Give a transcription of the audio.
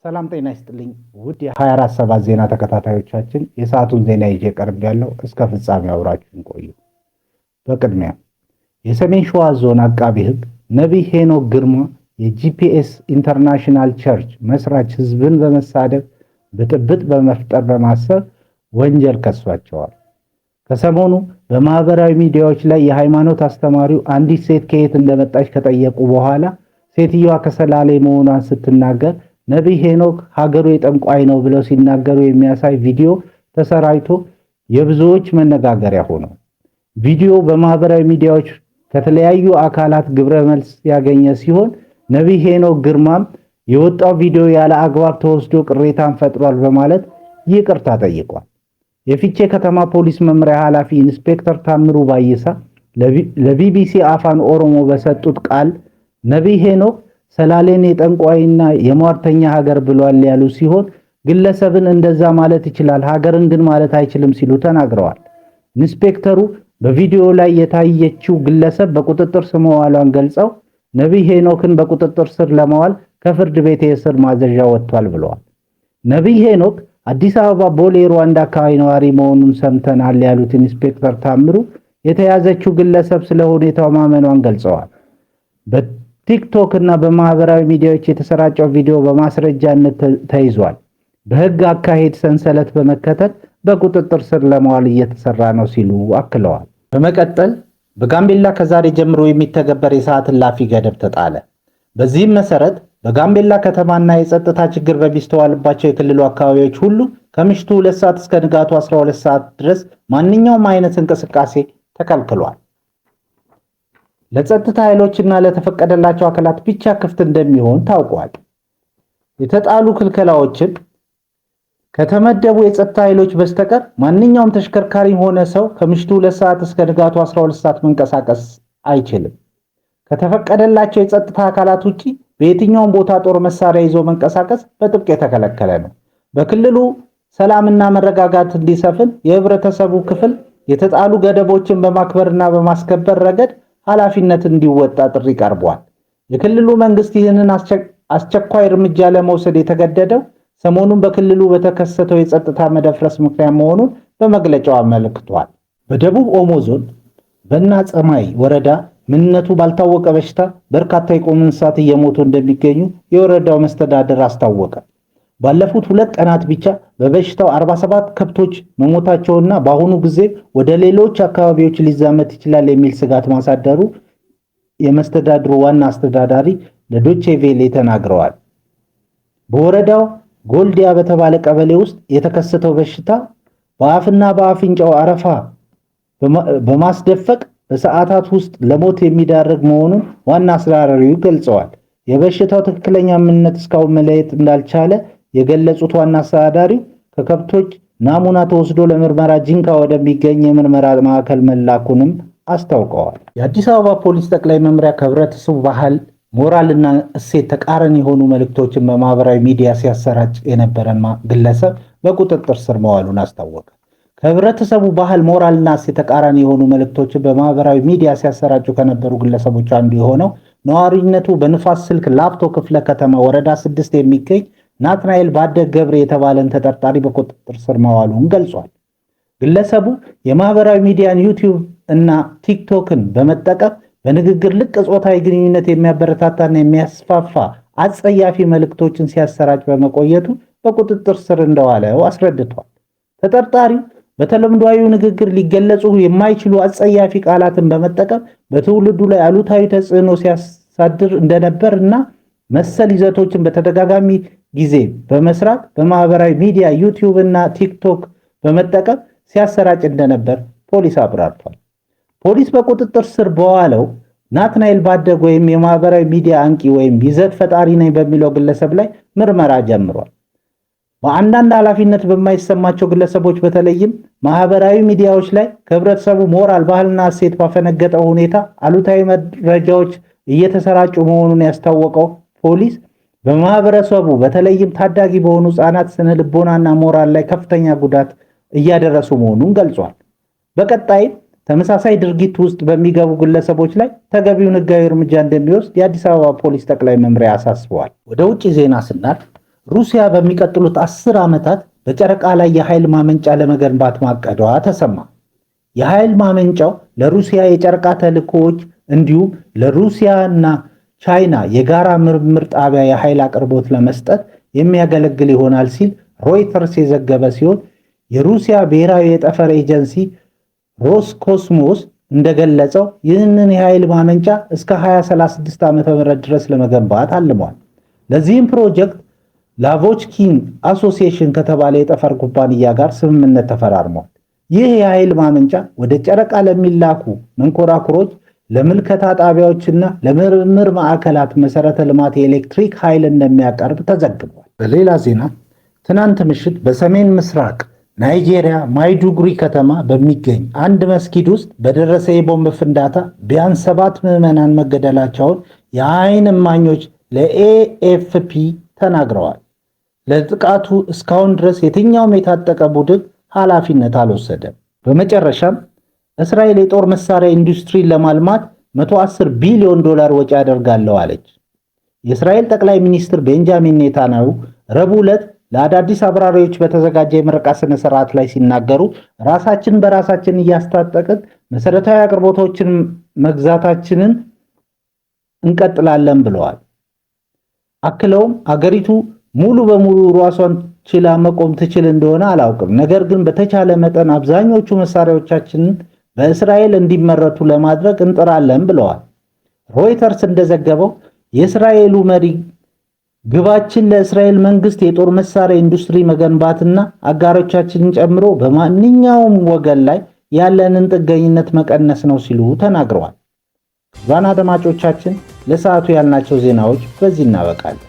ሰላም ጤና ይስጥልኝ ውድ የ24/7 ዜና ተከታታዮቻችን፣ የሰዓቱን ዜና ይዤ ቀርብ ያለው እስከ ፍጻሜው አብራችሁን ቆዩ። በቅድሚያ የሰሜን ሸዋ ዞን አቃቢ ሕግ ነቢይ ሄኖክ ግርማ የጂፒኤስ ኢንተርናሽናል ቸርች መስራች ህዝብን በመሳደብ ብጥብጥ በመፍጠር በማሰብ ወንጀል ከሷቸዋል። ከሰሞኑ በማህበራዊ ሚዲያዎች ላይ የሃይማኖት አስተማሪው አንዲት ሴት ከየት እንደመጣች ከጠየቁ በኋላ ሴትየዋ ከሰላሌ መሆኗን ስትናገር ነቢይ ሄኖክ ሀገሩ የጠንቋይ ነው ብለው ሲናገሩ የሚያሳይ ቪዲዮ ተሰራጭቶ የብዙዎች መነጋገሪያ ሆኗል። ቪዲዮ በማህበራዊ ሚዲያዎች ከተለያዩ አካላት ግብረ መልስ ያገኘ ሲሆን ነቢይ ሄኖክ ግርማም የወጣው ቪዲዮ ያለ አግባብ ተወስዶ ቅሬታን ፈጥሯል በማለት ይቅርታ ጠይቋል። የፊቼ ከተማ ፖሊስ መምሪያ ኃላፊ ኢንስፔክተር ታምሩ ባይሳ ለቢቢሲ አፋን ኦሮሞ በሰጡት ቃል ነቢይ ሄኖክ ሰላሌን የጠንቋይና የሟርተኛ ሀገር ብሏል ያሉ ሲሆን ግለሰብን እንደዛ ማለት ይችላል፣ ሀገርን ግን ማለት አይችልም ሲሉ ተናግረዋል። ኢንስፔክተሩ በቪዲዮ ላይ የታየችው ግለሰብ በቁጥጥር ስር መዋሏን ገልጸው ነቢይ ሄኖክን በቁጥጥር ስር ለማዋል ከፍርድ ቤት የእስር ማዘዣ ወጥቷል ብለዋል። ነቢይ ሄኖክ አዲስ አበባ ቦሌ ሩዋንዳ አካባቢ ነዋሪ መሆኑን ሰምተናል ያሉት ኢንስፔክተር ታምሩ የተያዘችው ግለሰብ ስለ ሁኔታው ማመኗን ገልጸዋል። በቲክቶክ እና በማህበራዊ ሚዲያዎች የተሰራጨው ቪዲዮ በማስረጃነት ተይዟል። በሕግ አካሄድ ሰንሰለት በመከተል በቁጥጥር ስር ለማዋል እየተሰራ ነው ሲሉ አክለዋል። በመቀጠል በጋምቤላ ከዛሬ ጀምሮ የሚተገበር የሰዓት እላፊ ገደብ ተጣለ። በዚህም መሰረት በጋምቤላ ከተማና የጸጥታ ችግር በሚስተዋልባቸው የክልሉ አካባቢዎች ሁሉ ከምሽቱ 2 ሰዓት እስከ ንጋቱ 12 ሰዓት ድረስ ማንኛውም አይነት እንቅስቃሴ ተከልክሏል። ለጸጥታ ኃይሎችና ለተፈቀደላቸው አካላት ብቻ ክፍት እንደሚሆን ታውቋል። የተጣሉ ክልከላዎችን ከተመደቡ የጸጥታ ኃይሎች በስተቀር ማንኛውም ተሽከርካሪ ሆነ ሰው ከምሽቱ 2 ሰዓት እስከ ንጋቱ 12 ሰዓት መንቀሳቀስ አይችልም። ከተፈቀደላቸው የጸጥታ አካላት ውጪ በየትኛውም ቦታ ጦር መሳሪያ ይዞ መንቀሳቀስ በጥብቅ የተከለከለ ነው። በክልሉ ሰላምና መረጋጋት እንዲሰፍን የህብረተሰቡ ክፍል የተጣሉ ገደቦችን በማክበርና በማስከበር ረገድ ኃላፊነት እንዲወጣ ጥሪ ቀርቧል። የክልሉ መንግስት ይህንን አስቸኳይ እርምጃ ለመውሰድ የተገደደው ሰሞኑን በክልሉ በተከሰተው የጸጥታ መደፍረስ ምክንያት መሆኑን በመግለጫው አመልክቷል። በደቡብ ኦሞ ዞን በና ጸማይ ወረዳ ምንነቱ ባልታወቀ በሽታ በርካታ የቁም እንስሳት እየሞቱ እንደሚገኙ የወረዳው መስተዳደር አስታወቀ። ባለፉት 2 ቀናት ብቻ በበሽታው 47 ከብቶች መሞታቸውና በአሁኑ ጊዜ ወደ ሌሎች አካባቢዎች ሊዛመት ይችላል የሚል ስጋት ማሳደሩ የመስተዳድሩ ዋና አስተዳዳሪ ለዶቼ ቬሌ ተናግረዋል። በወረዳው ጎልዲያ በተባለ ቀበሌ ውስጥ የተከሰተው በሽታ በአፍና በአፍንጫው አረፋ በማስደፈቅ በሰዓታት ውስጥ ለሞት የሚዳርግ መሆኑን ዋና አስተዳዳሪው ገልጸዋል። የበሽታው ትክክለኛ ምንነት እስካሁን መለየት እንዳልቻለ የገለጹት ዋና አስተዳዳሪው ከከብቶች ናሙና ተወስዶ ለምርመራ ጂንካ ወደሚገኝ የምርመራ ማዕከል መላኩንም አስታውቀዋል። የአዲስ አበባ ፖሊስ ጠቅላይ መምሪያ ከህብረተሰቡ ባህል፣ ሞራልና እሴት ተቃራኒ የሆኑ መልእክቶችን በማህበራዊ ሚዲያ ሲያሰራጭ የነበረን ግለሰብ በቁጥጥር ስር መዋሉን አስታወቀ። ከህብረተሰቡ ባህል፣ ሞራልና እሴት ተቃራኒ የሆኑ መልእክቶችን በማህበራዊ ሚዲያ ሲያሰራጩ ከነበሩ ግለሰቦች አንዱ የሆነው ነዋሪነቱ በንፋስ ስልክ ላፍቶ ክፍለ ከተማ ወረዳ 6 የሚገኝ ናትናኤል ባደግ ገብሬ የተባለን ተጠርጣሪ በቁጥጥር ስር መዋሉን ገልጿል። ግለሰቡ የማህበራዊ ሚዲያን ዩቲዩብ እና ቲክቶክን በመጠቀም በንግግር ልቅ ጾታዊ ግንኙነት የሚያበረታታና የሚያስፋፋ አጸያፊ መልእክቶችን ሲያሰራጭ በመቆየቱ በቁጥጥር ስር እንደዋለው አስረድቷል። ተጠርጣሪው በተለምዷዊ ንግግር ሊገለጹ የማይችሉ አጸያፊ ቃላትን በመጠቀም በትውልዱ ላይ አሉታዊ ተጽዕኖ ሲያሳድር እንደነበር እና መሰል ይዘቶችን በተደጋጋሚ ጊዜ በመስራት በማህበራዊ ሚዲያ ዩቲዩብ እና ቲክቶክ በመጠቀም ሲያሰራጭ እንደነበር ፖሊስ አብራርቷል። ፖሊስ በቁጥጥር ስር በዋለው ናትናኤል ባደግ ወይም የማህበራዊ ሚዲያ አንቂ ወይም ይዘት ፈጣሪ ነኝ በሚለው ግለሰብ ላይ ምርመራ ጀምሯል። በአንዳንድ ኃላፊነት በማይሰማቸው ግለሰቦች በተለይም ማህበራዊ ሚዲያዎች ላይ ከህብረተሰቡ ሞራል፣ ባህልና እሴት ባፈነገጠው ሁኔታ አሉታዊ መረጃዎች እየተሰራጩ መሆኑን ያስታወቀው ፖሊስ በማህበረሰቡ በተለይም ታዳጊ በሆኑ ህጻናት ስነ ልቦናና ሞራል ላይ ከፍተኛ ጉዳት እያደረሱ መሆኑን ገልጿል። በቀጣይም ተመሳሳይ ድርጊት ውስጥ በሚገቡ ግለሰቦች ላይ ተገቢውን ህጋዊ እርምጃ እንደሚወስድ የአዲስ አበባ ፖሊስ ጠቅላይ መምሪያ አሳስበዋል። ወደ ውጭ ዜና ስናልፍ ሩሲያ በሚቀጥሉት 10 ዓመታት በጨረቃ ላይ የኃይል ማመንጫ ለመገንባት ማቀዷ ተሰማ። የኃይል ማመንጫው ለሩሲያ የጨረቃ ተልእኮዎች እንዲሁም ለሩሲያና ቻይና የጋራ ምርምር ጣቢያ የኃይል አቅርቦት ለመስጠት የሚያገለግል ይሆናል ሲል ሮይተርስ የዘገበ ሲሆን የሩሲያ ብሔራዊ የጠፈር ኤጀንሲ ሮስኮስሞስ እንደገለጸው ይህንን የኃይል ማመንጫ እስከ 2036 ዓ.ም ድረስ ለመገንባት አልሟል። ለዚህም ፕሮጀክት ላቮችኪን አሶሲዬሽን ከተባለ የጠፈር ኩባንያ ጋር ስምምነት ተፈራርሟል። ይህ የኃይል ማመንጫ ወደ ጨረቃ ለሚላኩ መንኮራኩሮች፣ ለምልከታ ጣቢያዎችና ለምርምር ማዕከላት መሰረተ ልማት የኤሌክትሪክ ኃይል እንደሚያቀርብ ተዘግቧል። በሌላ ዜና ትናንት ምሽት በሰሜን ምስራቅ ናይጄሪያ ማይዱጉሪ ከተማ በሚገኝ አንድ መስጊድ ውስጥ በደረሰ የቦምብ ፍንዳታ ቢያንስ 7 ምዕመናን መገደላቸውን የዓይን እማኞች ለኤኤፍፒ ተናግረዋል። ለጥቃቱ እስካሁን ድረስ የትኛውም የታጠቀ ቡድን ኃላፊነት አልወሰደም። በመጨረሻም እስራኤል የጦር መሳሪያ ኢንዱስትሪን ለማልማት $110 ቢሊዮን ወጪ አደርጋለሁ አለች። የእስራኤል ጠቅላይ ሚኒስትር ቤንጃሚን ኔታንያሁ ረቡዕ ዕለት ለአዳዲስ አብራሪዎች በተዘጋጀ የምረቃ ስነ ስርዓት ላይ ሲናገሩ ራሳችን በራሳችን እያስታጠቅን መሰረታዊ አቅርቦቶችን መግዛታችንን እንቀጥላለን ብለዋል። አክለውም አገሪቱ ሙሉ በሙሉ ራሷን ችላ መቆም ትችል እንደሆነ አላውቅም፣ ነገር ግን በተቻለ መጠን አብዛኞቹ መሳሪያዎቻችንን በእስራኤል እንዲመረቱ ለማድረግ እንጥራለን ብለዋል። ሮይተርስ እንደዘገበው የእስራኤሉ መሪ ግባችን ለእስራኤል መንግስት የጦር መሳሪያ ኢንዱስትሪ መገንባትና አጋሮቻችንን ጨምሮ በማንኛውም ወገን ላይ ያለንን ጥገኝነት መቀነስ ነው ሲሉ ተናግረዋል። ክቡራን አድማጮቻችን ለሰዓቱ ያልናቸው ዜናዎች በዚህ እናበቃለን።